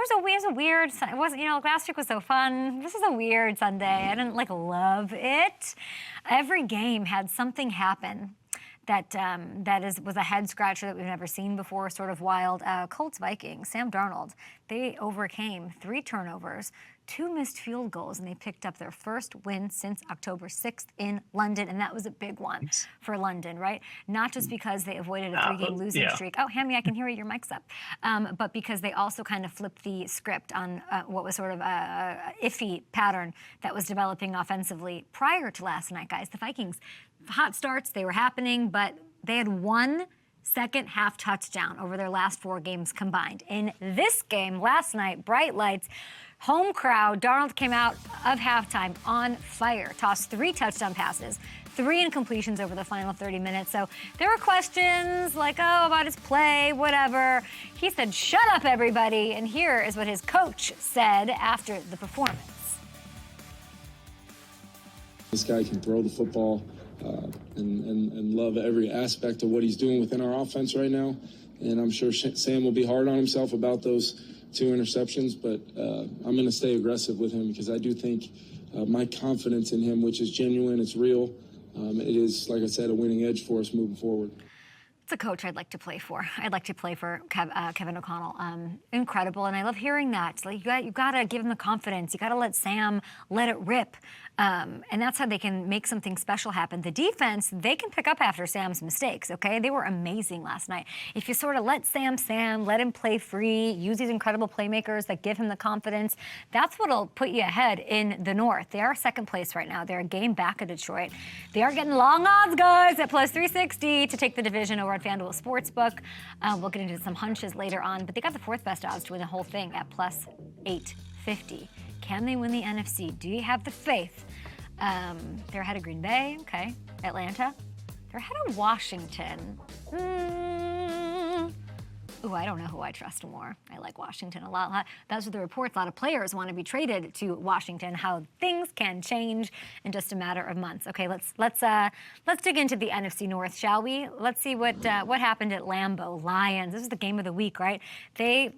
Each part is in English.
was a weird, it wasn't, last week was so fun. This is a weird Sunday. I didn't love it. Every game had something happen that was a head scratcher that we've never seen before, sort of wild. Colts Vikings, Sam Darnold, they overcame 3 turnovers, 2 missed field goals, and they picked up their first win since October 6th in London, and that was a big one for London, right? Not just because they avoided a 3-game losing streak. Oh, Hammy, I can hear you, your mic's up. But because they also kind of flipped the script on what was sort of a iffy pattern that was developing offensively prior to last night, guys. The Vikings, hot starts, they were happening, but they had 1 second-half touchdown over their last 4 games combined. In this game last night, bright lights, home crowd, Darnold came out of halftime on fire, tossed 3 touchdown passes, 3 incompletions over the final 30 minutes. So there were questions like, oh, about his play, whatever. He said, shut up, everybody. And here is what his coach said after the performance. This guy can throw the football and love every aspect of what he's doing within our offense right now. And I'm sure Sam will be hard on himself about those 2 interceptions, but I'm going to stay aggressive with him because I do think my confidence in him, which is genuine, it's real. It is, like I said, a winning edge for us moving forward. It's a coach I'd like to play for. I'd like to play for Kevin O'Connell. Incredible, and I love hearing that. You got to give him the confidence. You got to let Sam let it rip. And that's how they can make something special happen. The defense, they can pick up after Sam's mistakes, okay? They were amazing last night. If you sort of let Sam, let him play free, use these incredible playmakers that give him the confidence, that's what'll put you ahead in the North. They are second place right now. They're a game back of Detroit. They are getting long odds, guys, at plus 360 to take the division over at FanDuel Sportsbook. We'll get into some hunches later on, but they got the 4th best odds to win the whole thing at plus 850. Can they win the NFC? Do you have the faith? They're ahead of Green Bay, okay. Atlanta. They're ahead of Washington. Ooh, I don't know who I trust more. I like Washington a lot. That's what the reports. A lot of players want to be traded to Washington. How things can change in just a matter of months. Okay, let's dig into the NFC North, shall we? Let's see what happened at Lambeau. Lions. This is the game of the week, right? They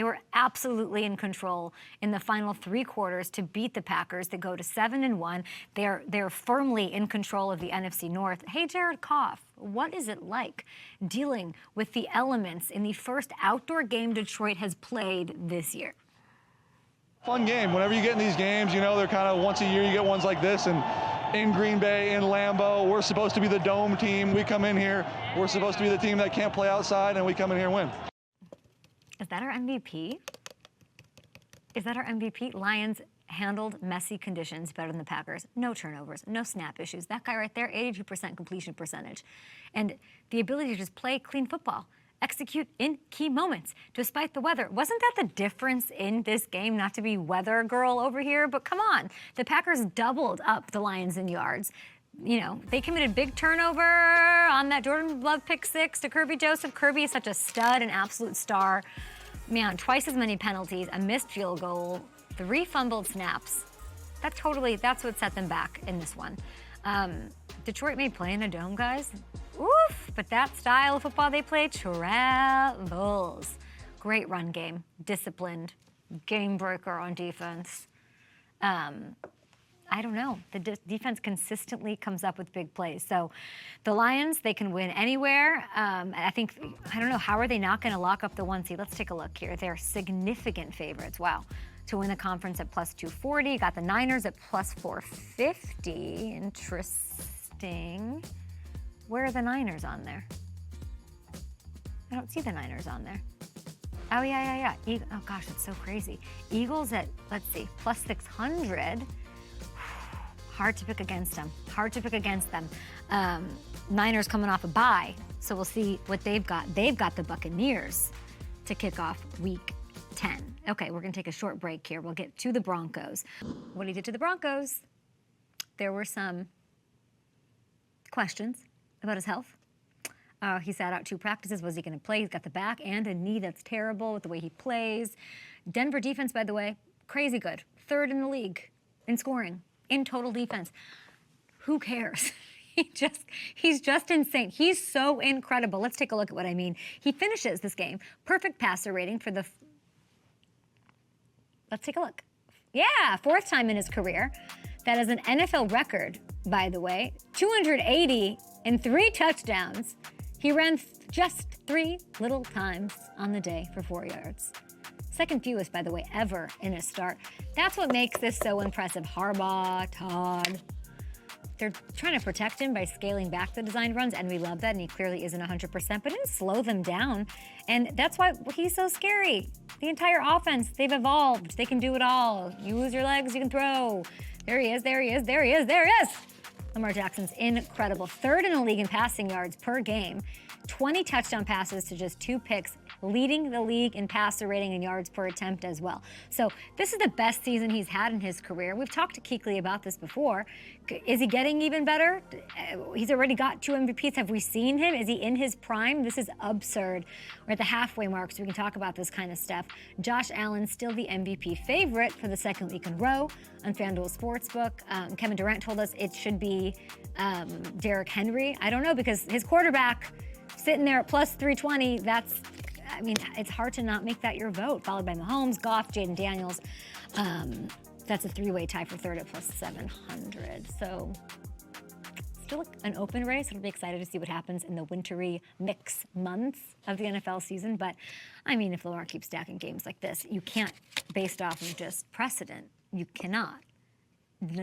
were absolutely in control in the final 3 quarters to beat the Packers. They go to 7-1. They're firmly in control of the NFC North. Hey, Jared Goff, what is it like dealing with the elements in the first outdoor game Detroit has played this year? Fun game. Whenever you get in these games, they're kind of once a year you get ones like this. And in Green Bay, in Lambeau, we're supposed to be the dome team. We come in here, we're supposed to be the team that can't play outside, and we come in here and win. Is that our MVP? Is that our MVP? Lions handled messy conditions better than the Packers. No turnovers, no snap issues. That guy right there, 82% completion percentage. And the ability to just play clean football, execute in key moments, despite the weather. Wasn't that the difference in this game? Not to be weather girl over here, but come on. The Packers doubled up the Lions in yards. They committed big turnover on that Jordan Love pick 6 to Kirby Joseph. Kirby is such a stud, an absolute star. Man, twice as many penalties, a missed field goal, 3 fumbled snaps. That's what set them back in this one. Detroit may play in a dome, guys. Oof, but that style of football they play travels. Great run game, disciplined, game breaker on defense. I don't know. The defense consistently comes up with big plays. So the Lions, they can win anywhere. I don't know, how are they not going to lock up the 1 seed? Let's take a look here. They're significant favorites. Wow. To win the conference at plus 240. Got the Niners at plus 450. Interesting. Where are the Niners on there? I don't see the Niners on there. Oh, yeah. Oh, gosh, it's so crazy. Eagles at, let's see, plus 600. Hard to pick against them. Niners coming off a bye, so we'll see what they've got. They've got the Buccaneers to kick off week 10. Okay, we're going to take a short break here. We'll get to the Broncos. What he did to the Broncos, there were some questions about his health. He sat out 2 practices. Was he going to play? He's got the back and a knee that's terrible with the way he plays. Denver defense, by the way, crazy good. 3rd in the league in scoring. In total defense. Who cares? He's just insane. He's so incredible. Let's take a look at what I mean. He finishes this game. Perfect passer rating for the Let's take a look. Yeah, 4th time in his career. That is an NFL record, by the way. 280 and 3 touchdowns. He ran just 3 little times on the day for 4 yards. Second fewest, by the way, ever in a start. That's what makes this so impressive. Harbaugh, Todd. They're trying to protect him by scaling back the designed runs, and we love that, and he clearly isn't 100%, but didn't slow them down. And that's why he's so scary. The entire offense, they've evolved. They can do it all. You lose your legs, you can throw. There he is, there he is, there he is, there he is. Lamar Jackson's incredible. 3rd in the league in passing yards per game. 20 touchdown passes to just 2 picks, leading the league in passer rating and yards per attempt as well. So this is the best season he's had in his career. We've talked to Kuechly about this before. Is he getting even better? He's already got 2 MVPs. Have we seen him? Is he in his prime? This is absurd. We're at the halfway mark, so we can talk about this kind of stuff. Josh Allen still the MVP favorite for the 2nd week in a row on FanDuel Sportsbook. Kevin Durant told us it should be Derrick Henry. I don't know, because his quarterback sitting there at plus 320, it's hard to not make that your vote. Followed by Mahomes, Goff, Jaden Daniels. That's a 3-way tie for 3rd at plus 700. So still an open race. I'll be excited to see what happens in the wintry mix months of the NFL season. But if Lamar keeps stacking games like this, you can't, based off of just precedent, you cannot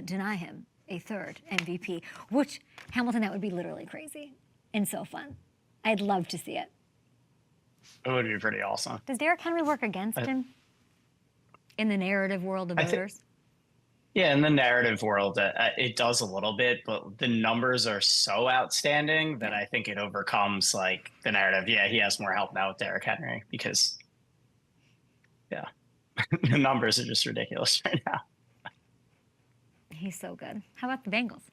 deny him a 3rd MVP, which, Hamilton, that would be literally crazy and so fun. I'd love to see it. It would be pretty awesome. Does Derrick Henry work against him in the narrative world of voters? Yeah, in the narrative world, it does a little bit, but the numbers are so outstanding that I think it overcomes the narrative. Yeah, he has more help now with Derrick Henry because, the numbers are just ridiculous right now. He's so good. How about the Bengals?